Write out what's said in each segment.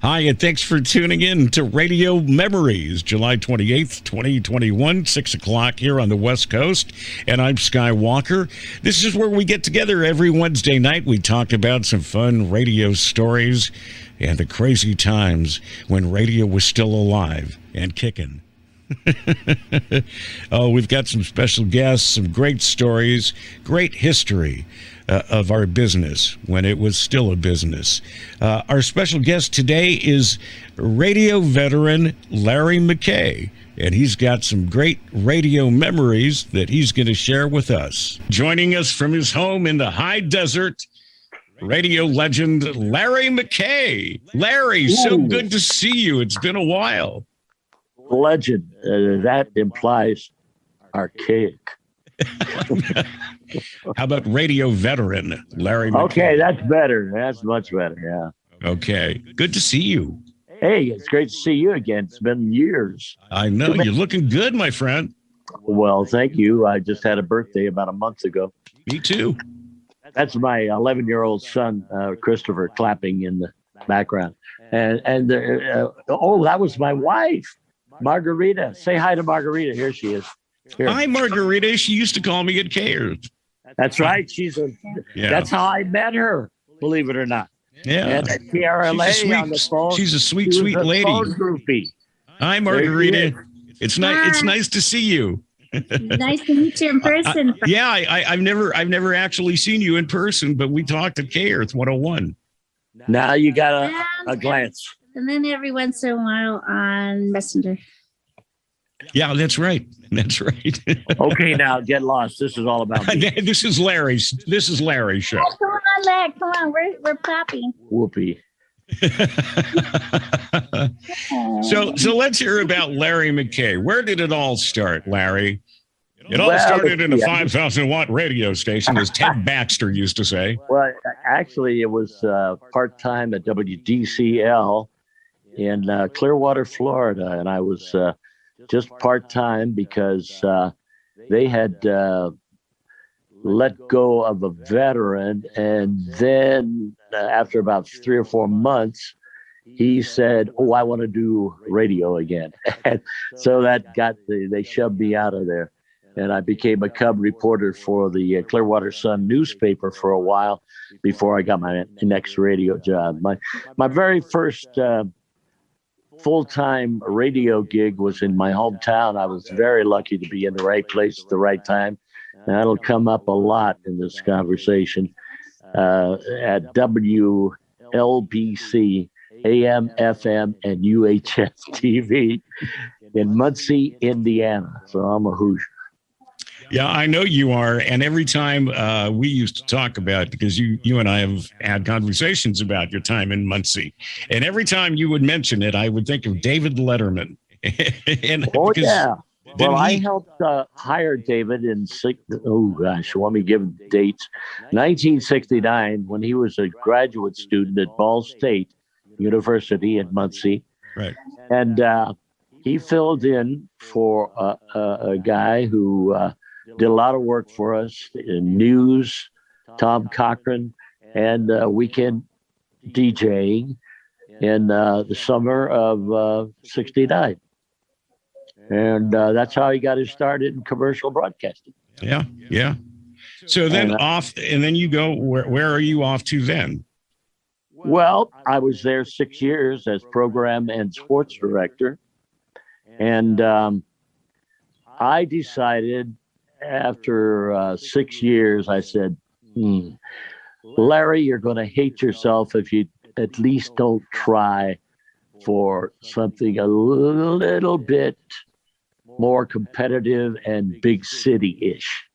Hi, and thanks for tuning in to Radio Memories, July 28th, 2021, 6 o'clock here on the West Coast. And I'm Skywalker. This is where we get together every Wednesday night. We talk about some fun radio stories and the crazy times when radio was still alive and kicking. Oh, we've got some special guests, some great stories, great history of our business when it was still a business. Our special guest today is radio veteran Larry McKAY, and he's got some great radio memories that he's going to share with us. Joining us from his home in the high desert, radio legend Larry McKAY. Larry, so good to see you. It's been a while. Legend. That implies archaic. How about radio veteran Larry McKAY? Okay, that's better. That's much better, yeah. Okay, good to see you. Hey, it's great to see you again. It's been years. I know, you're looking good, my friend. Well, thank you. I just had a birthday about a month ago. Me too. That's my 11-year-old son, Christopher, clapping in the background. And that was my wife, Margarita. Say hi to Margarita. Here she is. Here. Hi, Margarita. She used to call me at Kayers. That's right. That's how I met her, believe it or not. Yeah. And at TRLA on the phone. She's a sweet lady. Phone groupie. Hi, Margarita. It's nice. It's nice to see you. Nice to meet you in person. I've never actually seen you in person, but we talked at K-Earth 101. Now you got a glance. And then every once in a while on Messenger. Yeah, that's right. That's right. Okay, now get lost. This is all about me. This is Larry's show. Oh, come on, Larry. Come on. We're clapping. Whoopee. So let's hear about Larry McKAY. Where did it all start, Larry? It all started in a 5,000-watt radio station, as Ted Baxter used to say. Well, actually, it was part-time at WDCL in Clearwater, Florida, and I was just part-time because they had let go of a veteran, and then after about 3 or 4 months, he said, I want to do radio again. And so they shoved me out of there. And I became a cub reporter for the Clearwater Sun newspaper for a while before I got my next radio job. My very first full-time radio gig was in my hometown. I was very lucky to be in the right place at the right time. And that'll come up a lot in this conversation. At WLBC, AM, FM, and UHF TV in Muncie, Indiana. So I'm a Hoosier. Yeah, I know you are. And every time we used to talk about, because you and I have had conversations about your time in Muncie, and every time you would mention it, I would think of David Letterman. Yeah. Well, I helped hire David in, let me give him dates. 1969, when he was a graduate student at Ball State University in Muncie. Right. And he filled in for a guy who did a lot of work for us in news, Tom Cochran, and weekend DJing in the summer of 69. And that's how he got his start in commercial broadcasting. Yeah, yeah. So then and then you go, where are you off to then? Well, I was there 6 years as program and sports director. And I decided after 6 years, I said, Larry, you're going to hate yourself if you at least don't try for something a little bit more competitive and big city-ish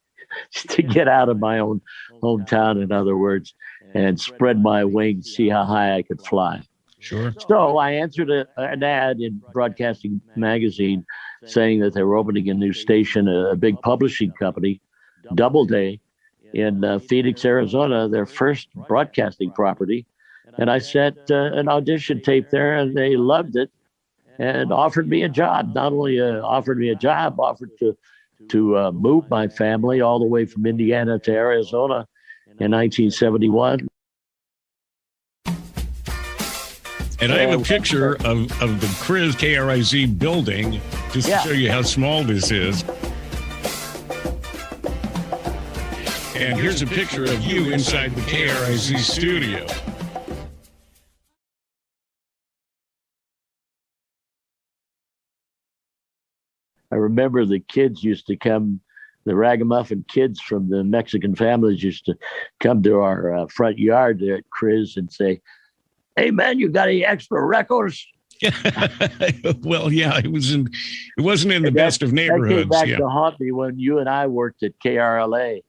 to get out of my own hometown, in other words, and spread my wings, see how high I could fly. Sure. So I answered an ad in Broadcasting Magazine saying that they were opening a new station, a big publishing company, Doubleday, in Phoenix, Arizona, their first broadcasting property. And I sent an audition tape there, and they loved it and offered me a job. Not only offered me a job, offered to move my family all the way from Indiana to Arizona in 1971. And I have a picture of the KRIZ building just to show you how small this is. And here's a picture of you inside the KRIZ studio. I remember the kids used to come, the ragamuffin kids from the Mexican families used to come to our front yard there at Kriz and say, "Hey man, you got any extra records?" Well, yeah, it wasn't in the best of neighborhoods. That came back to haunt me when you and I worked at KRLA.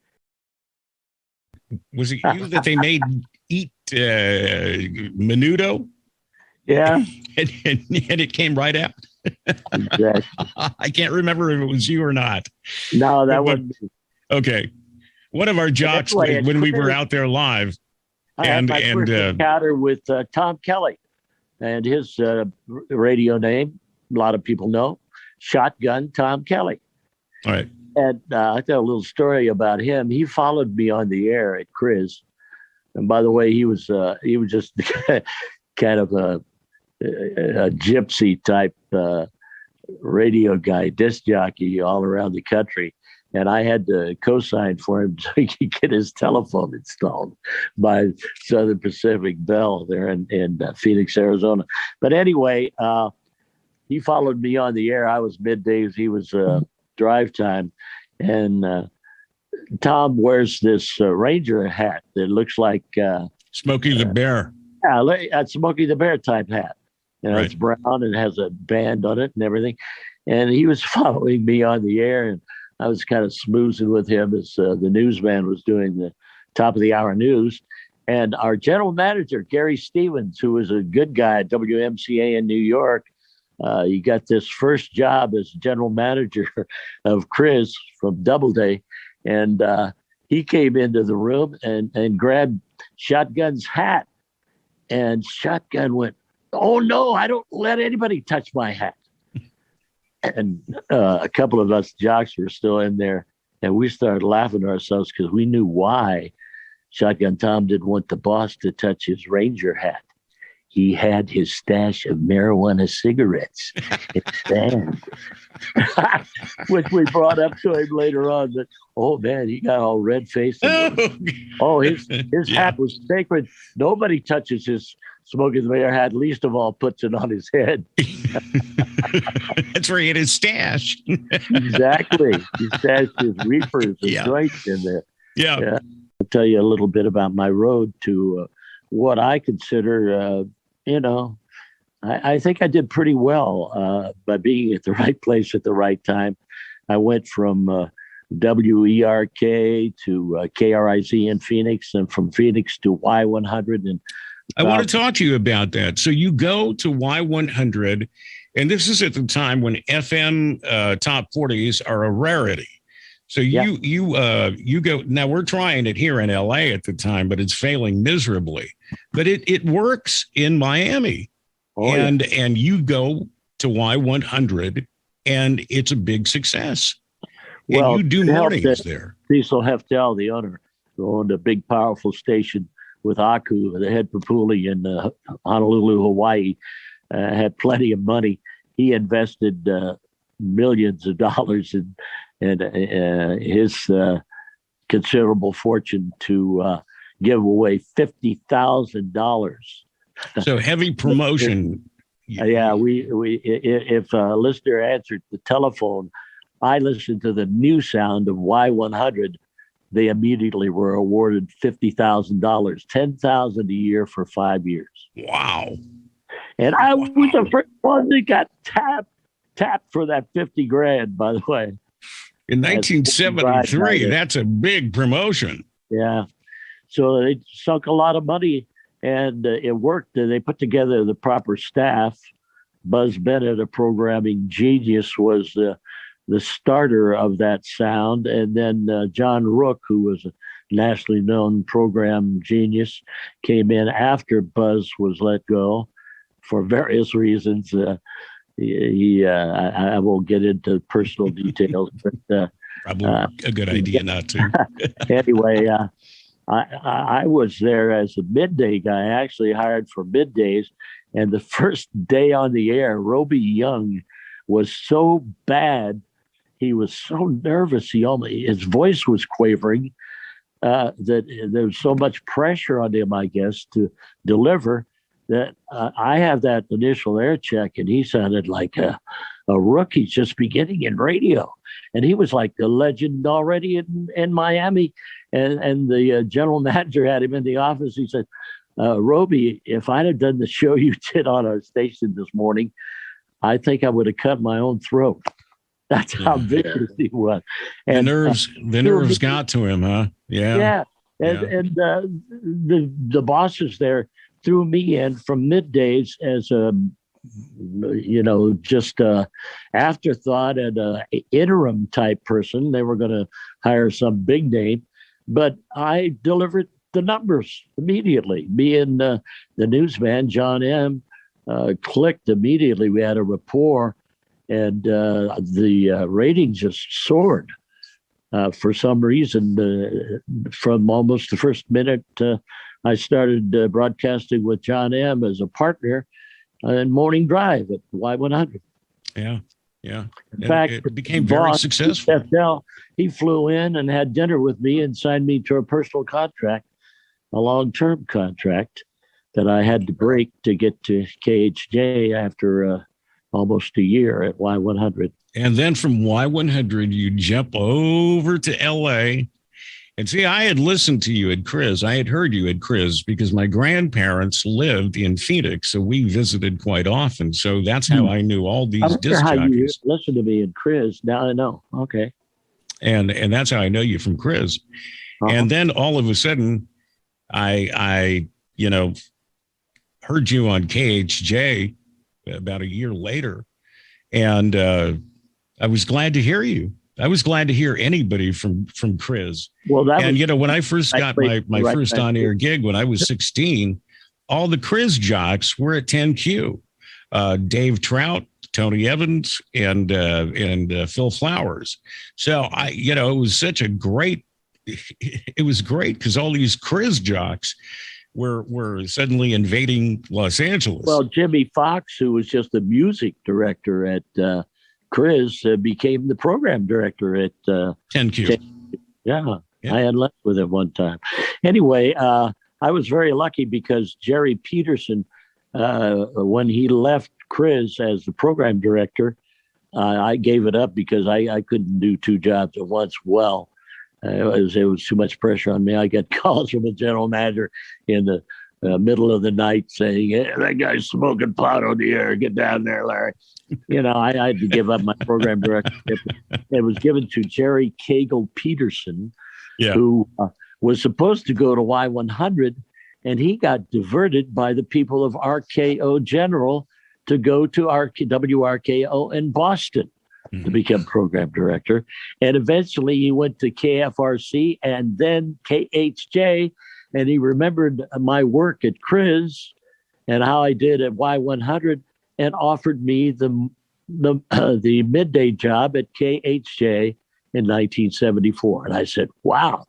Was it you that they made eat menudo? Yeah. and it came right out. Exactly. I can't remember if it was you or not. No, that wasn't me. Okay. One of our jocks when we were out there live. I had my first encounter with Tom Kelly, and his radio name, a lot of people know, Shotgun Tom Kelly. All right. And I tell a little story about him. He followed me on the air at Kriz. And by the way, he was just kind of a gypsy type radio guy, disc jockey all around the country. And I had to co-sign for him so he could get his telephone installed by Southern Pacific Bell there in Phoenix, Arizona. But anyway, he followed me on the air. I was middays. He was drive time. And Tom wears this Ranger hat that looks like Smokey the Bear. Yeah, Smokey the Bear type hat. Right. It's brown and has a band on it and everything. And he was following me on the air, and I was kind of smoozing with him as the newsman was doing the top of the hour news. And our general manager, Gerry Stevens, who was a good guy at WMCA in New York, he got this first job as general manager of Kriz from Doubleday. And he came into the room and grabbed Shotgun's hat. And Shotgun went, "Oh, no, I don't let anybody touch my hat." And a couple of us jocks were still in there, and we started laughing to ourselves because we knew why Shotgun Tom didn't want the boss to touch his Ranger hat. He had his stash of marijuana cigarettes in his stand, which we brought up to him later on. But, oh, man, he got all red-faced. His hat was sacred. Nobody touches his Smokey the Bear hat, least of all puts it on his head. That's where he had his stash. Exactly. He stashed his reefers and joints in there. Yeah. I'll tell you a little bit about my road to what I consider, I think I did pretty well by being at the right place at the right time. I went from WERK to KRIZ in Phoenix, and from Phoenix to Y100. And I want to talk to you about that. So you go to Y100, and this is at the time when FM top 40s are a rarity. So you go, now we're trying it here in LA at the time, but it's failing miserably. But it works in Miami. And you go to Y100, and it's a big success. And you do mornings there. Cecil Heftel, the owner, who owned a big, powerful station with Aku, the head papuli in Honolulu, Hawaii, had plenty of money. He invested millions of dollars in his considerable fortune to give away $50,000. So heavy promotion. Yeah, if a listener answered the telephone, I listened to the new sound of Y100. They immediately were awarded $50,000, $10,000 a year for 5 years. Wow! And I was the first one that got tapped for that $50,000. By the way, in 1973, that's a big promotion. Yeah, so they sunk a lot of money, and it worked. They put together the proper staff. Buzz Bennett, a programming genius, was the starter of that sound. And then John Rook, who was a nationally known program genius, came in after Buzz was let go for various reasons. I won't get into personal details, but probably a good idea not to. Anyway, I was there as a midday guy, actually hired for middays, And the first day on the air, Roby Young was so bad. He was so nervous. His voice was quavering, that there was so much pressure on him, I guess, to deliver that I have that initial air check, and he sounded like a rookie just beginning in radio. And he was like a legend already in Miami. And the general manager had him in the office. He said, Roby, if I'd have done the show you did on our station this morning, I think I would have cut my own throat. That's how vicious he was. And the nerves got to him, huh? Yeah. And the bosses there threw me in from middays as a, just a afterthought and a interim type person. They were going to hire some big name, but I delivered the numbers immediately. Me and the newsman, John M., clicked immediately. We had a rapport, and the rating just soared. For some reason, from almost the first minute, I started broadcasting with John M. as a partner in Morning Drive at Y100. Yeah. In fact, it became very successful. Heftel, he flew in and had dinner with me and signed me to a personal contract, a long-term contract that I had to break to get to KHJ after almost a year at Y100. And then from Y100, you jump over to L.A. And see, I had listened to you at Chris. I had heard you at Chris because my grandparents lived in Phoenix, so we visited quite often. So that's how I knew all these disc jockeys. You listened to me in Chris. Now I know. Okay. And that's how I know you from Chris. And then all of a sudden, I heard you on KHJ about a year later, and I was glad to hear you. I was glad to hear anybody from Chris. Well, when I first got my first on-air gig when I was 16, all the Chris jocks were at 10Q. Dave Trout, Tony Evans, and Phil Flowers. So it was such a great. It was great because all these Chris jocks were suddenly invading Los Angeles. Well, Jimmy Fox, who was just the music director at Chris, became the program director at 10Q. Yeah, I had lunch with him one time. Anyway, I was very lucky because Gerry Peterson, when he left Chris as the program director, I gave it up because I couldn't do two jobs at once well. It was too much pressure on me. I got calls from the general manager in the middle of the night saying, hey, that guy's smoking pot on the air. Get down there, Larry. I had to give up my program directorship. It was given to Jerry Cagle Peterson, who was supposed to go to Y100, and he got diverted by the people of RKO General to go to WRKO in Boston to become program director. And eventually he went to KFRC and then KHJ, and he remembered my work at Chris and how I did at Y100 and offered me the midday job at KHJ in 1974. And I said, wow,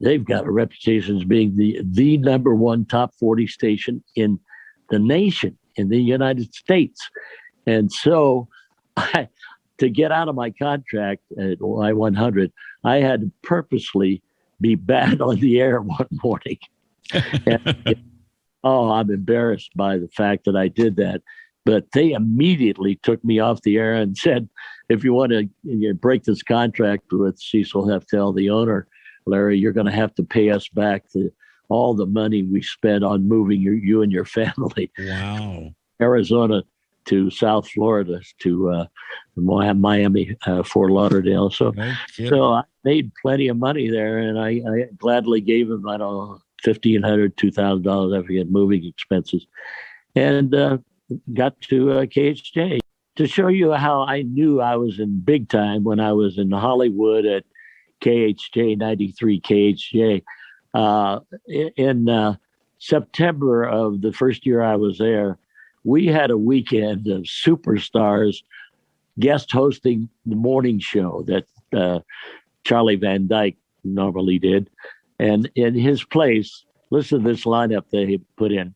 they've got a reputation as being the number one top 40 station in the nation, in the United States. And so to get out of my contract at Y100, I had to purposely be bad on the air one morning. I'm embarrassed by the fact that I did that. But they immediately took me off the air and said, if you want to break this contract with Cecil Heftel, the owner, Larry, you're going to have to pay us back all the money we spent on moving you and your family. Wow. Arizona to South Florida to Miami, Fort Lauderdale. So I made plenty of money there, and I gladly gave him, I don't know, $1,500, $2,000, I forget, moving expenses, and got to KHJ. To show you how I knew I was in big time when I was in Hollywood at KHJ, 93 KHJ. In September of the first year I was there, we had a weekend of superstars guest hosting the morning show that Charlie Van Dyke normally did. And in his place, listen to this lineup they put in.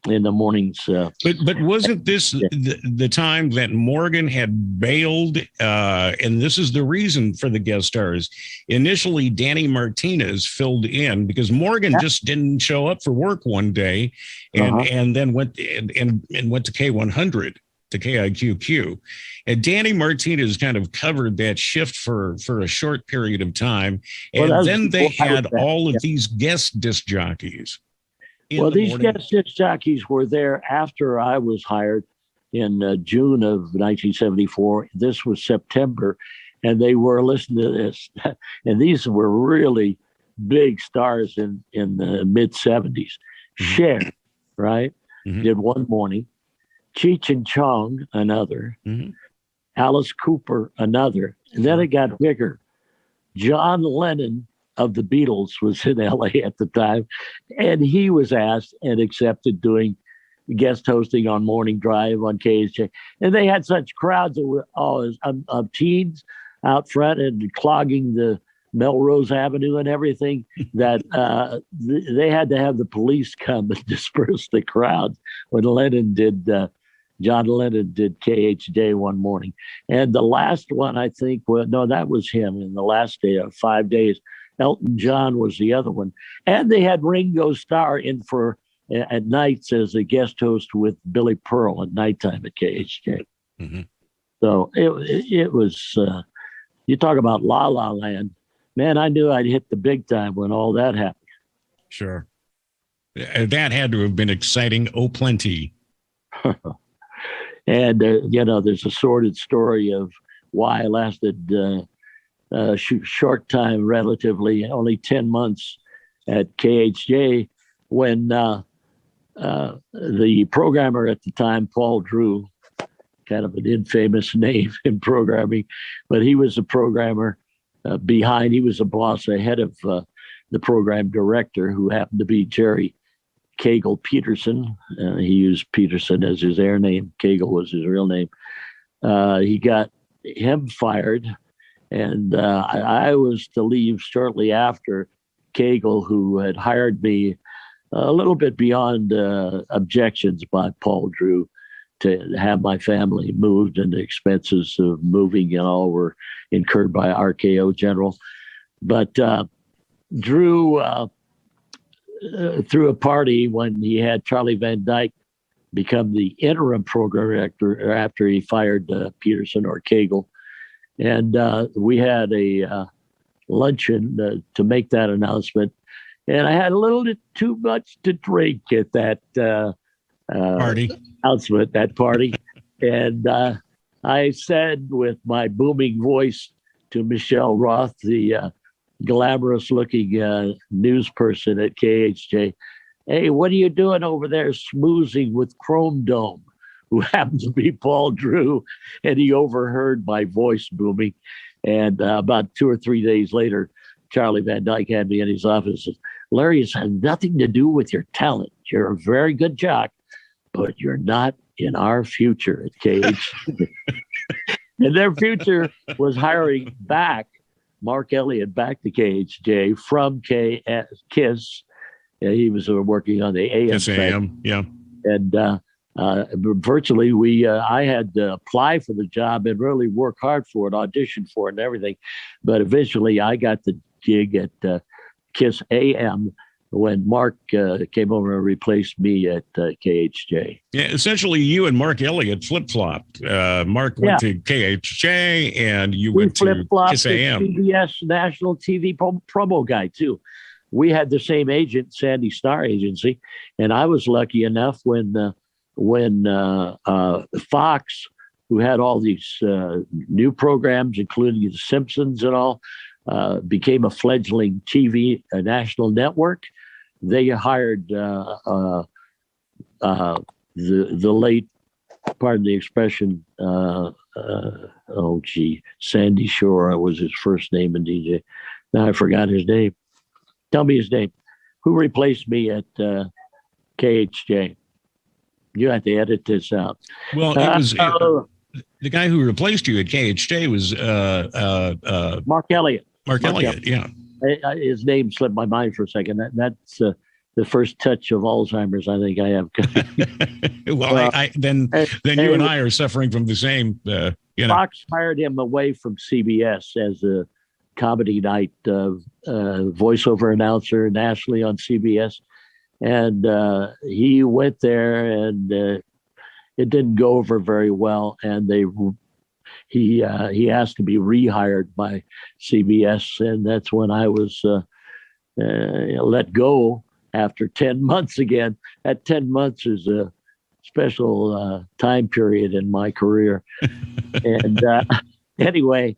in the mornings. But wasn't this the time that Morgan had bailed? And this is the reason for the guest stars. Initially, Danny Martinez filled in because Morgan just didn't show up for work one day, and then went and went to K100 to KIQQ. And Danny Martinez kind of covered that shift for a short period of time. And then they had all of these guest disc jockeys. Well, these guest disc jockeys were there after I was hired in June of 1974. This was September, and they were listening to this. And these were really big stars in the mid-'70s. Cher, right, did one morning. Cheech and Chong, another. Alice Cooper, another. And then it got bigger. John Lennon of the Beatles was in LA at the time, and he was asked and accepted doing guest hosting on Morning Drive on KHJ. And they had such crowds of teens out front and clogging the Melrose Avenue and everything that they had to have the police come and disperse the crowd when John Lennon did KHJ one morning. And the last one, I think, that was him in the last day of 5 days. Elton John was the other one. And they had Ringo Starr in for at nights as a guest host with Billy Pearl at nighttime at KHJ. So it was, you talk about La La Land. Man, I knew I'd hit the big time when all that happened. Sure. That had to have been exciting. Oh, plenty. And, there's a sordid story of why I lasted a short time, relatively, only 10 months at KHJ, when the programmer at the time, Paul Drew, kind of an infamous name in programming, but he was a programmer he was a boss ahead of the program director, who happened to be Gerry Cagle Peterson. He used Peterson as his air name. Cagle was his real name. He got him fired, and I was to leave shortly after. Cagle, who had hired me a little bit beyond objections by Paul Drew to have my family moved, and the expenses of moving and all were incurred by RKO General. But Drew, threw a party when he had Charlie Van Dyke become the interim program director after he fired Peterson or Cagle. And we had a luncheon to make that announcement. And I had a little bit too much to drink at that party. And I said with my booming voice to Michelle Roth, the glamorous looking news person at KHJ, "Hey, what are you doing over there schmoozing with Chrome Dome?" Who happened to be Paul Drew, and he overheard my voice booming. And about 2 or 3 days later, Charlie Van Dyke had me in his office and said, "Larry, it's had nothing to do with your talent. You're a very good jock, but you're not in our future at KHJ." And their future was hiring back Mark Elliott back to KHJ from KISS. He was working on the AM. Yes, AM, yeah. And virtually, I had to apply for the job and really work hard for it, audition for it and everything. But eventually, I got the gig at KISS AM when Mark came over and replaced me at KHJ. Yeah, essentially, you and Mark Elliott flip-flopped. Mark went to KHJ, and you went to KISS AM. CBS National TV promo guy, too. We had the same agent, Sandy Star Agency, and I was lucky enough when Fox, who had all these new programs, including The Simpsons and all, became a fledgling TV national network. They hired the late, pardon the expression, Sandy Shore was his first name in DJ. Now I forgot his name. Tell me his name. Who replaced me at KHJ? You have to edit this out. Well, it was the guy who replaced you at KHJ was Mark Elliott. Mark Elliott, yeah. His name slipped my mind for a second. That's the first touch of Alzheimer's. I think I have. Well, then you and I are suffering from the same. Fox hired him away from CBS as a comedy night voiceover announcer nationally on CBS, and he went there, and it didn't go over very well, and he asked to be rehired by CBS, and that's when I was let go after 10 months again. That 10 months is a special time period in my career. And anyway,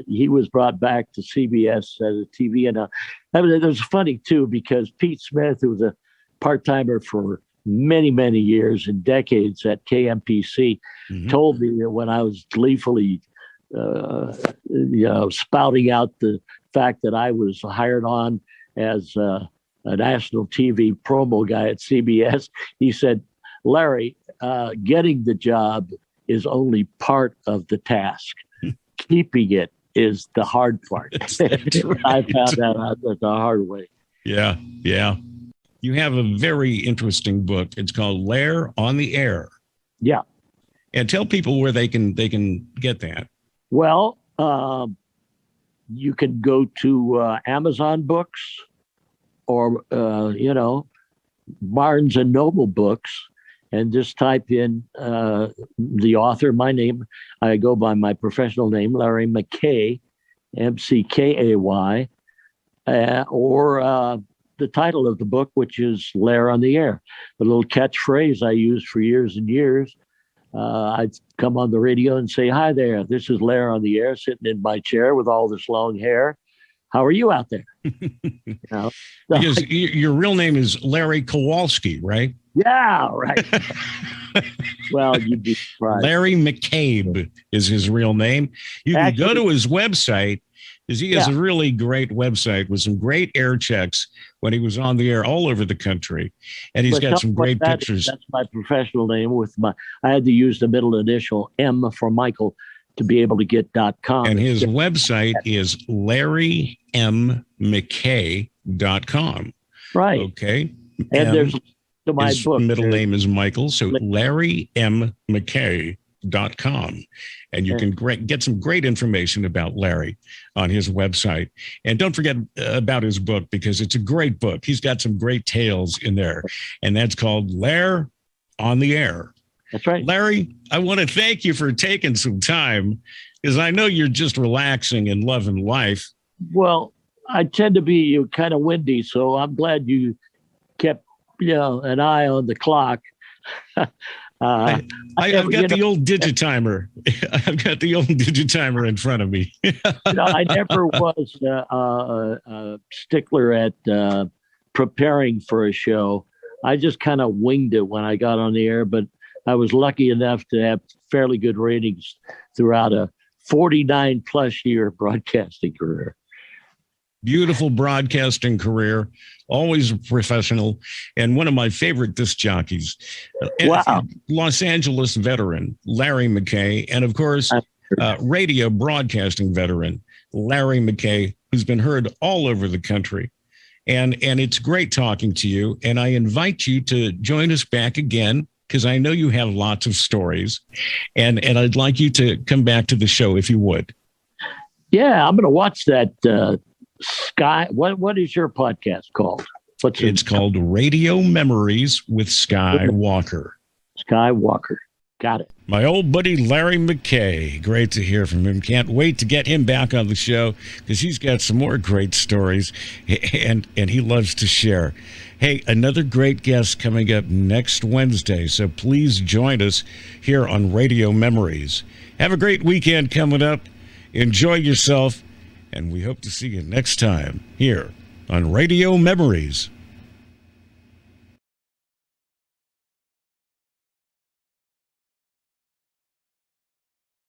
he was brought back to CBS as a TV. And it was funny, too, because Pete Smith, who was a part-timer for many, many years and decades at KMPC, told me that when I was gleefully spouting out the fact that I was hired on as a national TV promo guy at CBS, he said, "Larry, getting the job is only part of the task. Keeping it is the hard part." Right. I found that out the hard way. Yeah. You have a very interesting book. It's called Lair on the Air. Yeah. And tell people where they can get that. Well, you can go to Amazon Books or, Barnes and Noble Books, and just type in the author, my name. I go by my professional name, Larry McKAY, McKay, or the title of the book, which is Lair on the Air. The little catchphrase I used for years and years. I'd come on the radio and say, "Hi there, this is Lair on the Air, sitting in my chair with all this long hair. How are you out there?" Because your real name is Larry Kowalski, right? Yeah, right. Well, you'd be surprised. Larry McCabe is his real name. You can go to his website, because he has a really great website with some great air checks when he was on the air all over the country. And he's got some great pictures. That's my professional name. I had to use the middle initial M for Michael to be able to get .com. And his website is LarryMcKay.com. Right. Okay. And there's my his book. Middle name is Michael. So LarryMcKay.com. And you can get some great information about Larry on his website. And don't forget about his book, because it's a great book. He's got some great tales in there. And that's called Lair on the Air. That's right. Larry, I want to thank you for taking some time, because I know you're just relaxing and loving life. Well, I tend to be kind of windy, so I'm glad you kept an eye on the clock. I've got the old digitimer. I've got the old digitimer in front of me. I never was a stickler at preparing for a show. I just kind of winged it when I got on the air, but I was lucky enough to have fairly good ratings throughout a 49 plus year broadcasting career. Beautiful broadcasting career, always a professional, and one of my favorite disc jockeys. Wow. Los Angeles veteran, Larry McKay, and of course, radio broadcasting veteran, Larry McKay, who's been heard all over the country. And it's great talking to you, and I invite you to join us back again, because I know you have lots of stories, and I'd like you to come back to the show if you would. Yeah, I'm going to watch that Sky. What is your podcast called? It's called Radio Memories with Sky Walker. Sky Walker. Got it. My old buddy Larry McKay. Great to hear from him. Can't wait to get him back on the show, because he's got some more great stories, and he loves to share. Hey, another great guest coming up next Wednesday, so please join us here on Radio Memories. Have a great weekend coming up. Enjoy yourself, and we hope to see you next time here on Radio Memories.